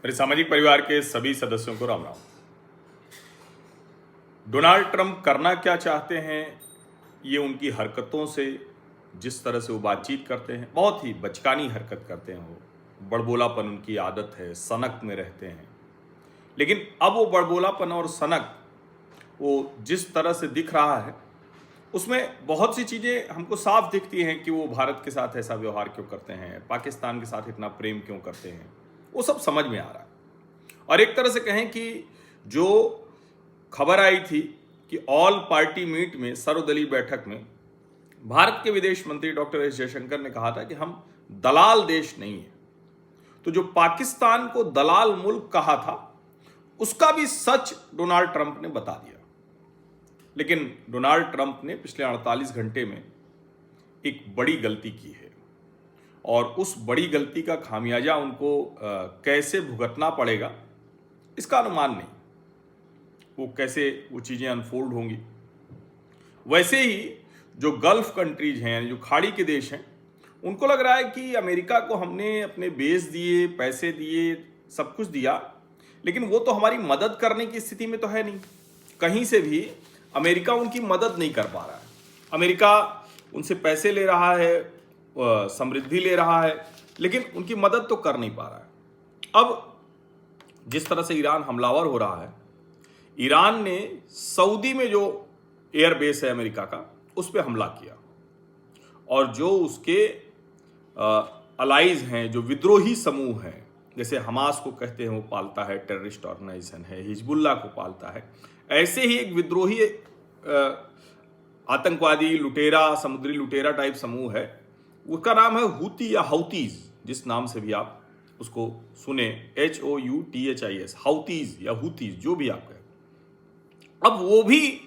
मेरे सामाजिक परिवार के सभी सदस्यों को राम राम। डोनाल्ड ट्रंप करना क्या चाहते हैं, ये उनकी हरकतों से, जिस तरह से वो बातचीत करते हैं, बहुत ही बचकानी हरकत करते हैं। वो बड़बोलापन उनकी आदत है, सनक में रहते हैं। लेकिन अब वो बड़बोलापन और सनक वो जिस तरह से दिख रहा है, उसमें बहुत सी चीज़ें हमको साफ दिखती हैं कि वो भारत के साथ ऐसा व्यवहार क्यों करते हैं, पाकिस्तान के साथ इतना प्रेम क्यों करते हैं, वो सब समझ में आ रहा है। और एक तरह से कहें कि जो खबर आई थी कि ऑल पार्टी मीट में, सर्वदलीय बैठक में, भारत के विदेश मंत्री डॉक्टर एस जयशंकर ने कहा था कि हम दलाल देश नहीं है। तो जो पाकिस्तान को दलाल मुल्क कहा था, उसका भी सच डोनाल्ड ट्रंप ने बता दिया। लेकिन डोनाल्ड ट्रंप ने पिछले 48 घंटे में एक बड़ी गलती की है, और उस बड़ी गलती का खामियाजा उनको कैसे भुगतना पड़ेगा, इसका अनुमान नहीं। वो कैसे वो चीज़ें अनफोल्ड होंगी। वैसे ही जो गल्फ कंट्रीज हैं, जो खाड़ी के देश हैं, उनको लग रहा है कि अमेरिका को हमने अपने बेस दिए, पैसे दिए, सब कुछ दिया, लेकिन वो तो हमारी मदद करने की स्थिति में तो है नहीं। कहीं से भी अमेरिका उनकी मदद नहीं कर पा रहा है। अमेरिका उनसे पैसे ले रहा है, समृद्धि ले रहा है, लेकिन उनकी मदद तो कर नहीं पा रहा है। अब जिस तरह से ईरान हमलावर हो रहा है, ईरान ने सऊदी में जो एयरबेस है अमेरिका का, उस पर हमला किया, और जो उसके अलाइज हैं, जो विद्रोही समूह हैं, जैसे हमास को कहते हैं वो पालता है, टेररिस्ट ऑर्गेनाइजेशन है, हिजबुल्लाह को पालता है, ऐसे ही एक विद्रोही आतंकवादी लुटेरा, समुद्री लुटेरा टाइप समूह है, उसका नाम है हूती या हौतीज। जिस नाम से भी आप उसको सुने, HOUTHIS, हाउतीज या हूतीज, जो भी आप कहें, अब वो भी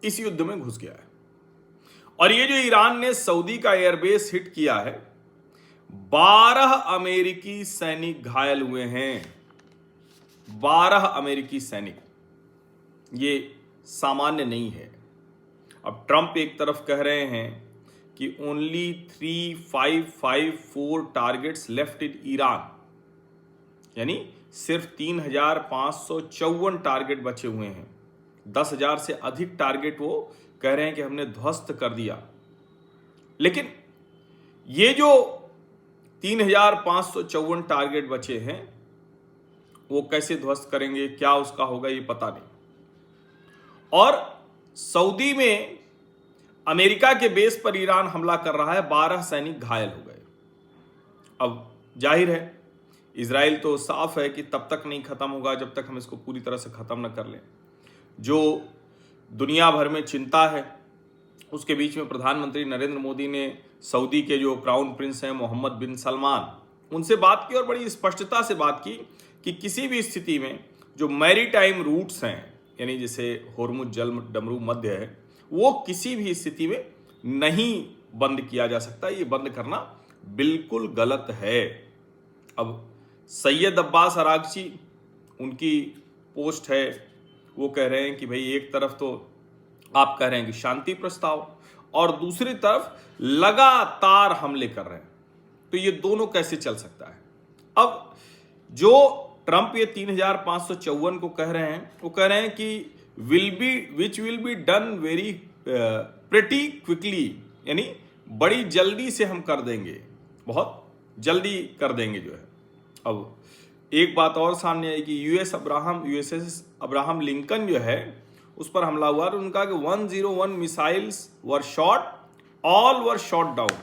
इस युद्ध में घुस गया है। और ये जो ईरान ने सऊदी का एयरबेस हिट किया है, 12 अमेरिकी सैनिक घायल हुए हैं। 12 अमेरिकी सैनिक, ये सामान्य नहीं है। अब ट्रंप एक तरफ कह रहे हैं कि only 3554 targets left in Iran, यानी सिर्फ 3554 टारगेट बचे हुए हैं। 10,000 से अधिक टारगेट वो कह रहे हैं कि हमने ध्वस्त कर दिया। लेकिन ये जो 3554 टारगेट बचे हैं, वो कैसे ध्वस्त करेंगे, क्या उसका होगा, ये पता नहीं। और सऊदी में अमेरिका के बेस पर ईरान हमला कर रहा है, 12 सैनिक घायल हो गए। अब जाहिर है, इजराइल तो साफ है कि तब तक नहीं खत्म होगा जब तक हम इसको पूरी तरह से खत्म न कर लें। जो दुनिया भर में चिंता है, उसके बीच में प्रधानमंत्री नरेंद्र मोदी ने सऊदी के जो क्राउन प्रिंस हैं मोहम्मद बिन सलमान, उनसे बात की और बड़ी स्पष्टता से बात की कि किसी भी स्थिति में जो मैरीटाइम रूट्स हैं, यानी जैसे होर्मुज जल डमरू मध्य है, वो किसी भी स्थिति में नहीं बंद किया जा सकता। ये बंद करना बिल्कुल गलत है। अब सैयद अब्बास अरागची, उनकी पोस्ट है, वो कह रहे हैं कि भाई एक तरफ तो आप कह रहे हैं कि शांति प्रस्ताव, और दूसरी तरफ लगातार हमले कर रहे हैं, तो ये दोनों कैसे चल सकता है। अब जो ट्रंप ये 3554 को कह रहे हैं, वो कह रहे हैं कि which will be done very pretty quickly, यानी बड़ी जल्दी से हम कर देंगे, बहुत जल्दी कर देंगे जो है। अब एक बात और सामने आई कि USS अब्राहम लिंकन जो है, उस पर हमला हुआ, और उनका कि 101 missiles were shot, all were shot down.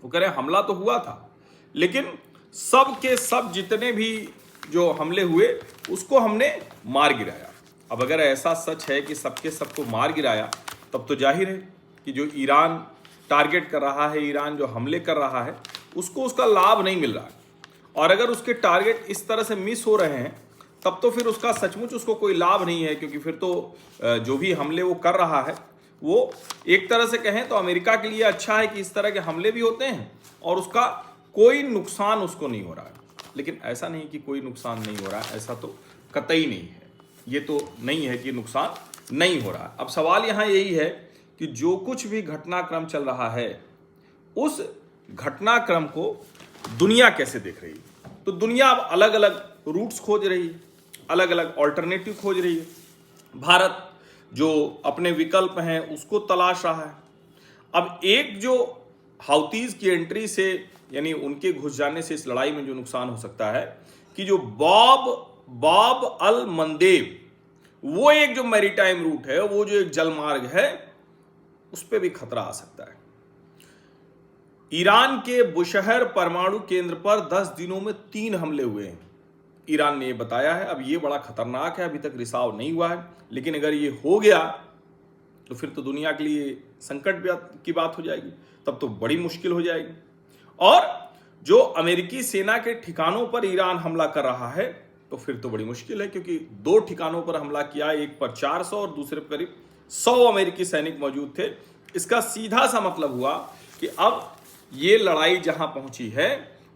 वो कह रहे हैं हमला तो हुआ था, लेकिन सब के सब जितने भी जो हमले हुए उसको हमने मार गिराया। अब अगर ऐसा सच है कि सबके सबको मार गिराया, तब तो जाहिर है कि जो ईरान टारगेट कर रहा है, ईरान जो हमले कर रहा है, उसको उसका लाभ नहीं मिल रहा है। और अगर उसके टारगेट इस तरह से मिस हो रहे हैं, तब तो फिर उसका सचमुच उसको कोई लाभ नहीं है, क्योंकि फिर तो जो भी हमले वो कर रहा है, वो एक तरह से कहें तो अमेरिका के लिए अच्छा है कि इस तरह के हमले भी होते हैं और उसका कोई नुकसान उसको नहीं हो रहा है। लेकिन ऐसा नहीं कि कोई नुकसान नहीं हो रहा है, ऐसा तो कतई नहीं है। ये तो नहीं है कि नुकसान नहीं हो रहा है। अब सवाल यहाँ यही है कि जो कुछ भी घटनाक्रम चल रहा है, उस घटनाक्रम को दुनिया कैसे देख रही है। तो दुनिया अब अलग अलग रूट्स खोज रही है, अलग अलग ऑल्टरनेटिव खोज रही है। भारत जो अपने विकल्प हैं उसको तलाश रहा है। अब एक जो हाउतीज की एंट्री से, यानी उनके घुस जाने से इस लड़ाई में जो नुकसान हो सकता है कि जो बॉब अल मंदेब, वो एक जो मैरीटाइम रूट है, वो जो एक जलमार्ग है, उस पर भी खतरा आ सकता है। ईरान के बुशहर परमाणु केंद्र पर 10 दिनों में 3 हमले हुए हैं, ईरान ने यह बताया है। अब ये बड़ा खतरनाक है, अभी तक रिसाव नहीं हुआ है, लेकिन अगर ये हो गया तो फिर तो दुनिया के लिए संकट की बात हो जाएगी, तब तो बड़ी मुश्किल हो जाएगी। और जो अमेरिकी सेना के ठिकानों पर ईरान हमला कर रहा है तो फिर तो बड़ी मुश्किल है, क्योंकि 2 ठिकानों पर हमला किया, एक पर 400 और दूसरे पर करीब 100 अमेरिकी सैनिक मौजूद थे। इसका सीधा सा मतलब हुआ कि अब ये लड़ाई जहां पहुंची है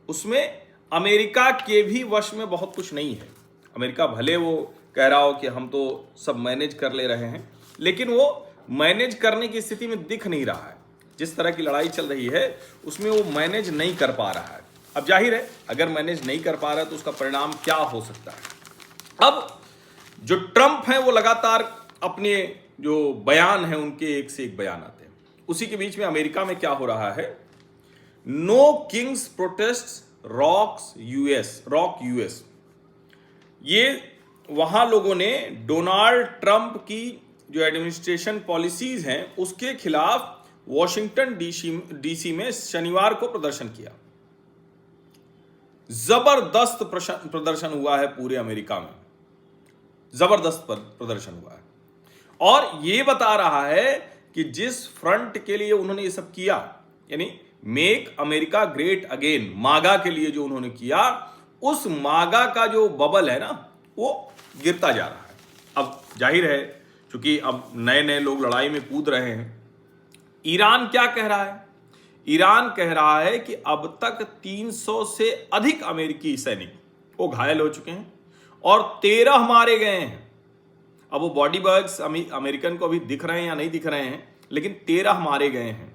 उसमें अमेरिका के भी वश में बहुत कुछ नहीं है। अमेरिका भले वो कह रहा हो कि हम तो सब मैनेज कर ले रहे हैं, लेकिन वो मैनेज करने की स्थिति में दिख नहीं रहा है। जिस तरह की लड़ाई चल रही है उसमें वो मैनेज नहीं कर पा रहा है। अब जाहिर है अगर मैनेज नहीं कर पा रहा है तो उसका परिणाम क्या हो सकता है। अब जो ट्रंप हैं वो लगातार अपने जो बयान हैं उनके एक से एक बयान आते हैं। उसी के बीच में अमेरिका में क्या हो रहा है, no kings protest rock US, ये वहां लोगों ने डोनाल्ड ट्रंप की जो एडमिनिस्ट्रेशन पॉलिसीज हैं उसके खिलाफ वॉशिंगटन डीसी में शनिवार को प्रदर्शन किया। जबरदस्त प्रदर्शन हुआ है, पूरे अमेरिका में जबरदस्त प्रदर्शन हुआ है। और यह बता रहा है कि जिस फ्रंट के लिए उन्होंने ये सब किया, यानी मेक अमेरिका ग्रेट अगेन, मागा के लिए जो उन्होंने किया, उस मागा का जो बबल है ना वो गिरता जा रहा है। अब जाहिर है क्योंकि अब नए नए लोग लड़ाई में कूद रहे हैं। ईरान क्या कह रहा है, ईरान कह रहा है कि अब तक 300 से अधिक अमेरिकी सैनिक वो घायल हो चुके हैं और 13 मारे गए हैं। अब वो बॉडी बैग्स अमेरिकन को अभी दिख रहे हैं या नहीं दिख रहे हैं, लेकिन 13 मारे गए हैं।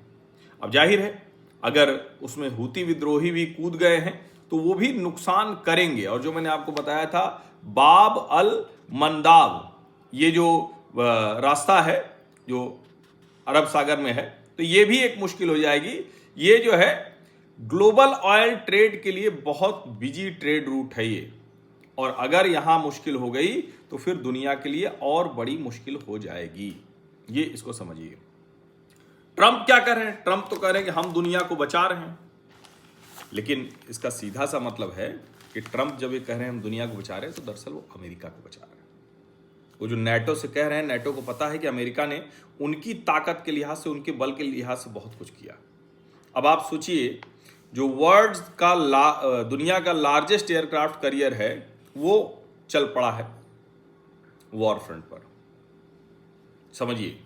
अब जाहिर है अगर उसमें हूती विद्रोही भी कूद गए हैं तो वो भी नुकसान करेंगे। और जो मैंने आपको बताया था बाब अल मंदाब, ये जो रास्ता है जो अरब सागर में है, तो ये भी एक मुश्किल हो जाएगी। ये जो है ग्लोबल ऑयल ट्रेड के लिए बहुत बिजी ट्रेड रूट है ये, और अगर यहां मुश्किल हो गई तो फिर दुनिया के लिए और बड़ी मुश्किल हो जाएगी। ये इसको समझिए। ट्रंप क्या कर रहे हैं, ट्रंप तो कह रहे हैं कि हम दुनिया को बचा रहे हैं, लेकिन इसका सीधा सा मतलब है कि ट्रंप जब ये कह रहे हैं हम दुनिया को बचा रहे हैं तो दरअसल वो अमेरिका को बचा रहे हैं। वो जो नेटो से कह रहे हैं, नेटो को पता है कि अमेरिका ने उनकी ताकत के लिहाज से, उनके बल के लिहाज से बहुत कुछ किया। अब आप सोचिए जो वर्ल्ड का दुनिया का लार्जेस्ट एयरक्राफ्ट कैरियर है वो चल पड़ा है वॉर फ्रंट पर, समझिए।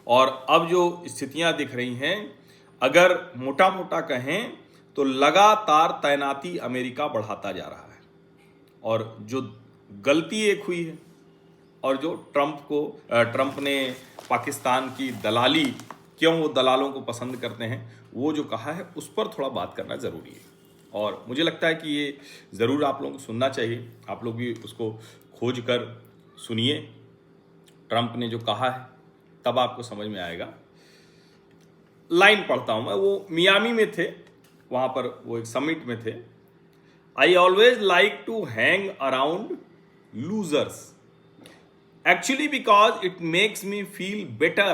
और अब जो स्थितियां दिख रही हैं, अगर मोटा मोटा कहें तो लगातार तैनाती अमेरिका बढ़ाता जा रहा है। और जो गलती एक हुई है, और जो ट्रंप ने पाकिस्तान की दलाली, क्यों वो दलालों को पसंद करते हैं, वो जो कहा है उस पर थोड़ा बात करना ज़रूरी है। और मुझे लगता है कि ये ज़रूर आप लोगों को सुनना चाहिए। आप लोग भी उसको खोज कर सुनिए, ट्रंप ने जो कहा है, तब आपको समझ में आएगा। लाइन पढ़ता हूँ मैं, वो मियामी में थे, वहाँ पर वो एक समिट में थे। I always like to hang around losers actually because it makes me feel better.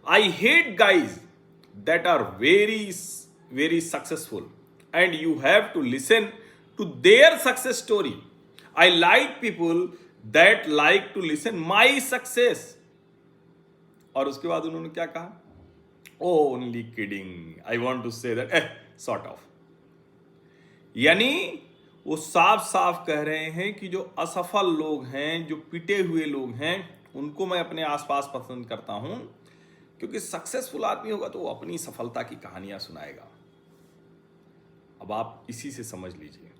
I hate guys that are very successful and you have to listen to their success story. I like people that like to listen my success. और उसके बाद उन्होंने क्या कहा, only kidding, I want to say that sort of, यानी वो साफ साफ कह रहे हैं कि जो असफल लोग हैं, जो पिटे हुए लोग हैं, उनको मैं अपने आसपास पसंद करता हूं, क्योंकि सक्सेसफुल आदमी होगा तो वो अपनी सफलता की कहानियां सुनाएगा। अब आप इसी से समझ लीजिए,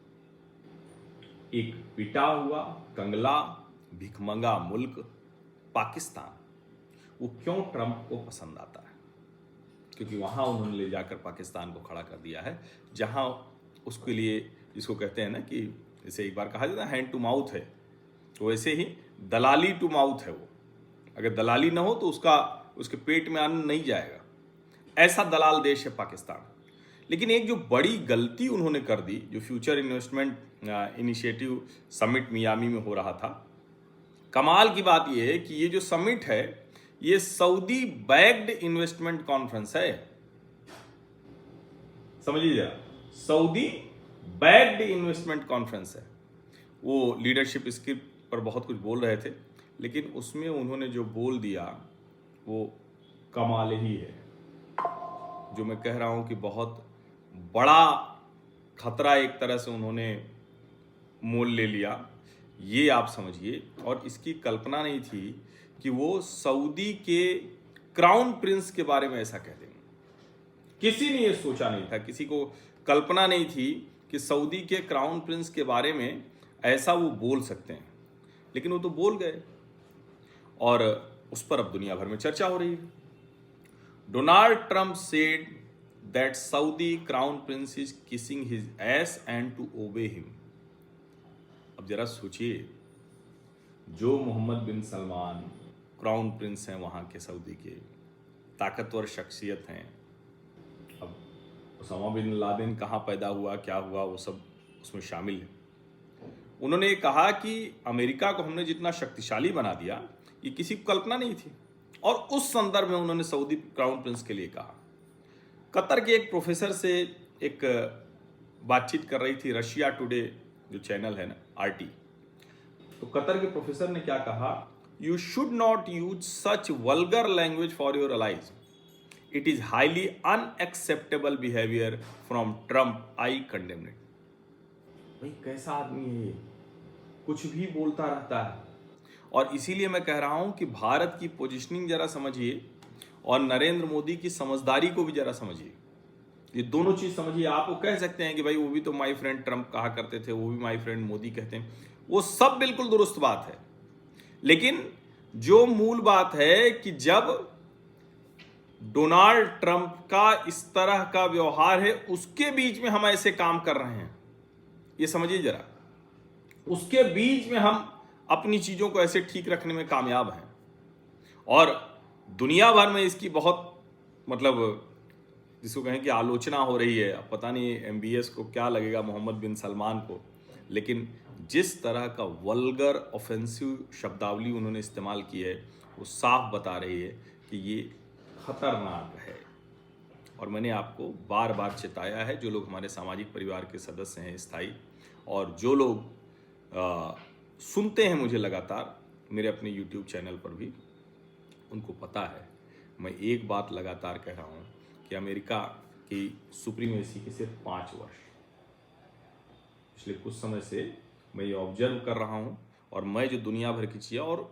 एक पिटा हुआ कंगला भिखमंगा मुल्क पाकिस्तान, वो क्यों ट्रंप को पसंद आता है, क्योंकि वहां उन्होंने ले जाकर पाकिस्तान को खड़ा कर दिया है, जहां उसके लिए जिसको कहते हैं ना कि जैसे एक बार कहा जाता है हैंड टू माउथ है, तो वैसे ही दलाली टू माउथ है वो। अगर दलाली ना हो तो उसके पेट में अन्न नहीं जाएगा। ऐसा दलाल देश है पाकिस्तान। लेकिन एक जो बड़ी गलती उन्होंने कर दी, जो future investment initiative summit Miami में हो रहा था, कमाल की बात यह है कि ये जो समिट है ये सऊदी बैक्ड इन्वेस्टमेंट कॉन्फ्रेंस है। समझिए जरा, सऊदी बैक्ड इन्वेस्टमेंट कॉन्फ्रेंस है। वो लीडरशिप स्क्रिप्ट पर बहुत कुछ बोल रहे थे, लेकिन उसमें उन्होंने जो बोल दिया वो कमाल ही है। जो मैं कह रहा हूं कि बहुत बड़ा खतरा एक तरह से उन्होंने मोल ले लिया, ये आप समझिए। और इसकी कल्पना नहीं थी कि वो सऊदी के क्राउन प्रिंस के बारे में ऐसा कह देंगे। किसी ने ये सोचा नहीं था, किसी को कल्पना नहीं थी कि सऊदी के क्राउन प्रिंस के बारे में ऐसा वो बोल सकते हैं, लेकिन वो तो बोल गए और उस पर अब दुनिया भर में चर्चा हो रही है। Donald Trump said that Saudi crown prince is kissing his ass and to obey him. अब जरा सोचिए, जो Mohammed bin Salman crown prince हैं वहाँ के सऊदी के, ताकतवर शख्सियत हैं। अब उसामा बिन लादेन कहाँ पैदा हुआ, क्या हुआ, वो सब उसमें शामिल है। उन्होंने कहा कि अमेरिका को हमने जितना शक्तिशाली बना दिया ये किसी को कल्पना नहीं थी, और उस संदर्भ में उन्होंने सऊदी क्राउन प्रिंस के लिए कहा। कतर के एक प्रोफेसर से एक बातचीत कर रही थी रशिया टुडे जो चैनल है ना, RT। तो कतर के प्रोफेसर ने क्या कहा, you should not use such vulgar language for your allies, it is highly unacceptable behaviour from Trump, I condemn it. भाई कैसा आदमी है ये, कुछ भी बोलता रहता है। और इसीलिए मैं कह रहा हूं कि भारत की पोजीशनिंग जरा समझिए और नरेंद्र मोदी की समझदारी को भी जरा समझिए। ये दोनों चीज समझिए। आप वो कह सकते हैं कि भाई वो भी तो माय फ्रेंड ट्रंप कहा करते थे, वो भी माय फ्रेंड मोदी कहते हैं, वो सब बिल्कुल दुरुस्त बात है। लेकिन जो मूल बात है कि जब डोनाल्ड ट्रंप का इस तरह का व्यवहार है, उसके बीच में हम ऐसे काम कर रहे हैं, ये समझिए जरा। उसके बीच में हम अपनी चीजों को ऐसे ठीक रखने में कामयाब हैं, और दुनिया भर में इसकी बहुत मतलब जिसको कहें कि आलोचना हो रही है। अब पता नहीं MBS को क्या लगेगा, मोहम्मद बिन सलमान को, लेकिन जिस तरह का वल्गर ऑफेंसिव शब्दावली उन्होंने इस्तेमाल की है वो साफ बता रही है कि ये खतरनाक है। और मैंने आपको बार बार चेताया है, जो लोग हमारे सामाजिक परिवार के सदस्य हैं स्थायी, और जो लोग सुनते हैं मुझे लगातार मेरे अपने YouTube चैनल पर भी, उनको पता है मैं एक बात लगातार कह रहा हूँ कि अमेरिका की सुप्रीमेसी के सिर्फ 5 वर्ष, पिछले कुछ समय से मैं ये ऑब्जर्व कर रहा हूँ, और मैं जो दुनिया भर की चीज़ें, और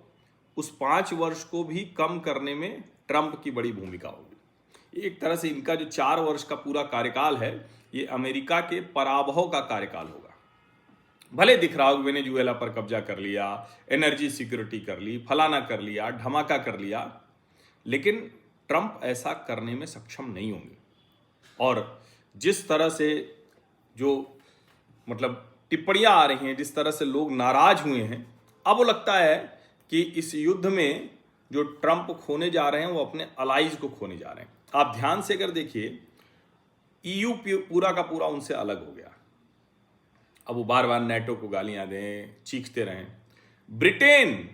उस 5 वर्ष को भी कम करने में ट्रंप की बड़ी भूमिका होगी। एक तरह से इनका जो 4 वर्ष का पूरा कार्यकाल है ये अमेरिका के पराभव का कार्यकाल होगा। भले दिख रहा हो वेनेजुएला पर कब्जा कर लिया, एनर्जी सिक्योरिटी कर ली, फलाना कर लिया, धमाका कर लिया, लेकिन ट्रंप ऐसा करने में सक्षम नहीं होंगे। और जिस तरह से जो मतलब टिप्पणियां आ रही हैं, जिस तरह से लोग नाराज हुए हैं, अब वो लगता है कि इस युद्ध में जो ट्रंप खोने जा रहे हैं वो अपने अलाइज को खोने जा रहे हैं। आप ध्यान से अगर देखिए, EU पूरा का पूरा उनसे अलग हो गया। अब वो बार बार नेटो को गालियां दें, चीखते रहें। ब्रिटेन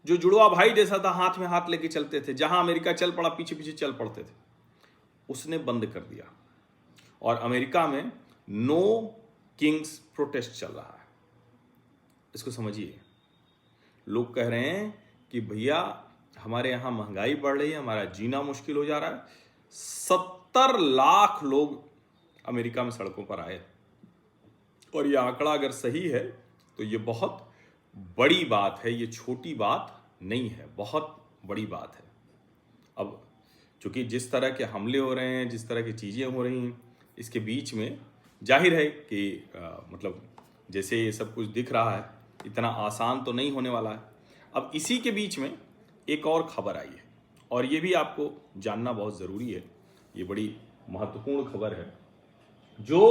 जो जुड़वा भाई जैसा था, हाथ में हाथ लेके चलते थे, जहां अमेरिका चल पड़ा पीछे पीछे चल पड़ते थे, उसने बंद कर दिया। और अमेरिका में नो किंग्स प्रोटेस्ट चल रहा है। इसको समझिए। लोग कह रहे हैं कि भैया हमारे यहाँ महंगाई बढ़ रही है, हमारा जीना मुश्किल हो जा रहा है। 70 लाख लोग अमेरिका में सड़कों पर आए, और ये आंकड़ा अगर सही है तो ये बहुत बड़ी बात है, ये छोटी बात नहीं है, बहुत बड़ी बात है। अब चूंकि जिस तरह के हमले हो रहे हैं, जिस तरह की चीज़ें हो रही हैं, इसके बीच में जाहिर है कि मतलब जैसे ये सब कुछ दिख रहा है, इतना आसान तो नहीं होने वाला है। अब इसी के बीच में एक और खबर आई है, और ये भी आपको जानना बहुत ज़रूरी है। ये बड़ी महत्वपूर्ण खबर है। जो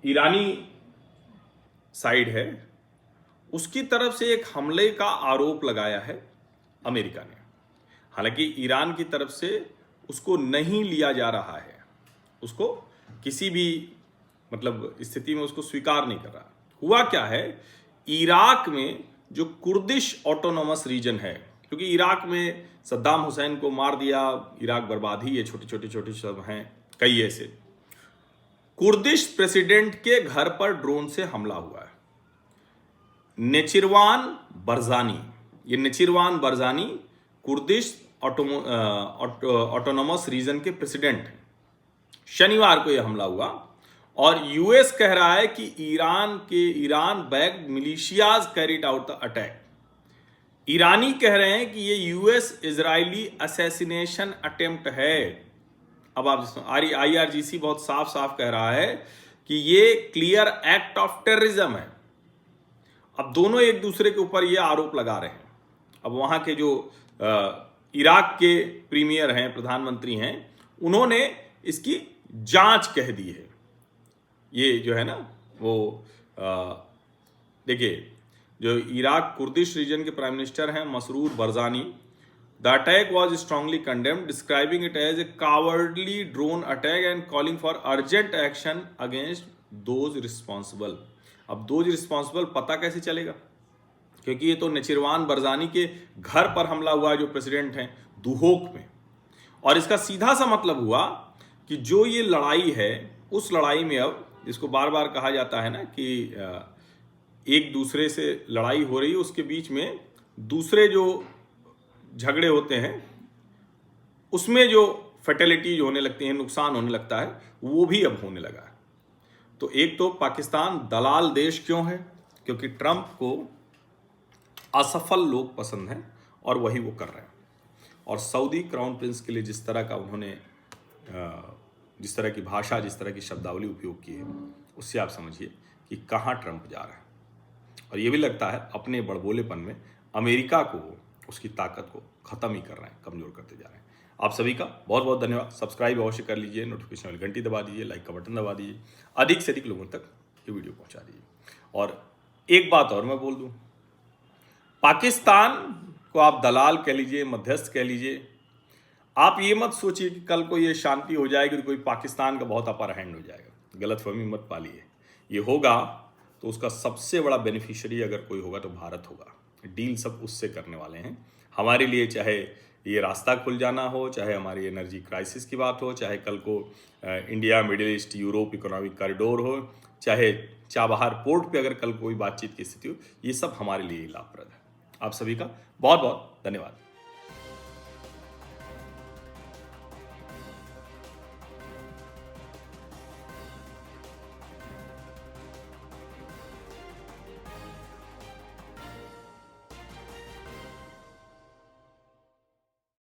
ईरानी साइड है, उसकी तरफ से एक हमले का आरोप लगाया है अमेरिका ने। हालांकि ईरान की तरफ से उसको नहीं लिया जा रहा है, उसको किसी भी मतलब स्थिति में उसको स्वीकार नहीं कर रहा। हुआ क्या है, इराक में जो कुर्दिश ऑटोनोमस रीजन है, क्योंकि इराक में सद्दाम हुसैन को मार दिया, इराक बर्बाद ही है, छोटे छोटे सब हैं कई ऐसे। कुर्दिश प्रेसिडेंट के घर पर ड्रोन से हमला हुआ है। नेचिरवान बरजानी, ये नेचिरवान बरजानी कुर्दिश ऑटोनोमस रीजन के प्रेसिडेंट हैं। शनिवार को यह हमला हुआ और यूएस कह रहा है कि Iran backed militias carried out the attack. ईरानी कह रहे हैं कि ये यूएस इजरायली असैसिनेशन अटेम्प्ट है। अब आप IRGC बहुत साफ साफ कह रहा है कि ये क्लियर एक्ट ऑफ टेररिज्म है। अब दोनों एक दूसरे के ऊपर ये आरोप लगा रहे हैं। अब वहां के जो इराक के प्रीमियर हैं, प्रधानमंत्री हैं, उन्होंने इसकी जांच कह दी है। ये जो है ना वो देखिए, जो इराक कुर्दिश रीजन के प्राइम मिनिस्टर हैं Masrour Barzani, the attack was strongly condemned, describing it as a cowardly drone attack and calling for urgent action against those responsible. अब दोज रिस्पॉन्सिबल पता कैसे चलेगा, क्योंकि ये तो नेचिरवान बरजानी के घर पर हमला हुआ है, जो प्रेसिडेंट हैं दुहोक में। और इसका सीधा सा मतलब हुआ कि जो ये लड़ाई है, उस लड़ाई में अब जिसको बार बार कहा जाता है ना कि एक दूसरे से लड़ाई हो रही है, उसके बीच में दूसरे जो झगड़े होते हैं उसमें जो फैटेलिटीज होने लगती हैं, नुकसान होने लगता है, वो भी अब होने लगा है। तो एक तो पाकिस्तान दलाल देश क्यों है, क्योंकि ट्रंप को असफल लोग पसंद हैं और वही वो कर रहे हैं। और सऊदी क्राउन प्रिंस के लिए जिस तरह का उन्होंने जिस तरह की भाषा, जिस तरह की शब्दावली उपयोग की है, उससे आप समझिए कि कहाँ ट्रंप जा रहा है। और ये भी लगता है अपने बड़बोलेपन में अमेरिका को, उसकी ताकत को ख़त्म ही कर रहे हैं, कमज़ोर करते जा रहे हैं। आप सभी का बहुत बहुत धन्यवाद। सब्सक्राइब अवश्य कर लीजिए, नोटिफिकेशन वाली घंटी दबा दीजिए, लाइक का बटन दबा दीजिए, अधिक से अधिक लोगों तक ये वीडियो पहुंचा दीजिए। और एक बात और मैं बोल दूं, पाकिस्तान को आप दलाल कह लीजिए, मध्यस्थ कह लीजिए, आप ये मत सोचिए कि कल को ये शांति हो जाएगी तो कोई पाकिस्तान का बहुत अपर हैंड हो जाएगा। गलतफहमी मत पालिए। ये होगा तो उसका सबसे बड़ा बेनिफिशियरी अगर कोई होगा तो भारत होगा। डील सब उससे करने वाले हैं हमारे लिए, चाहे ये रास्ता खुल जाना हो, चाहे हमारी एनर्जी क्राइसिस की बात हो, चाहे कल को India middle east Europe economic corridor हो, चाहे चाबहार पोर्ट पे अगर कल कोई बातचीत की स्थिति हो, ये सब हमारे लिए लाभप्रद है। आप सभी का बहुत बहुत धन्यवाद।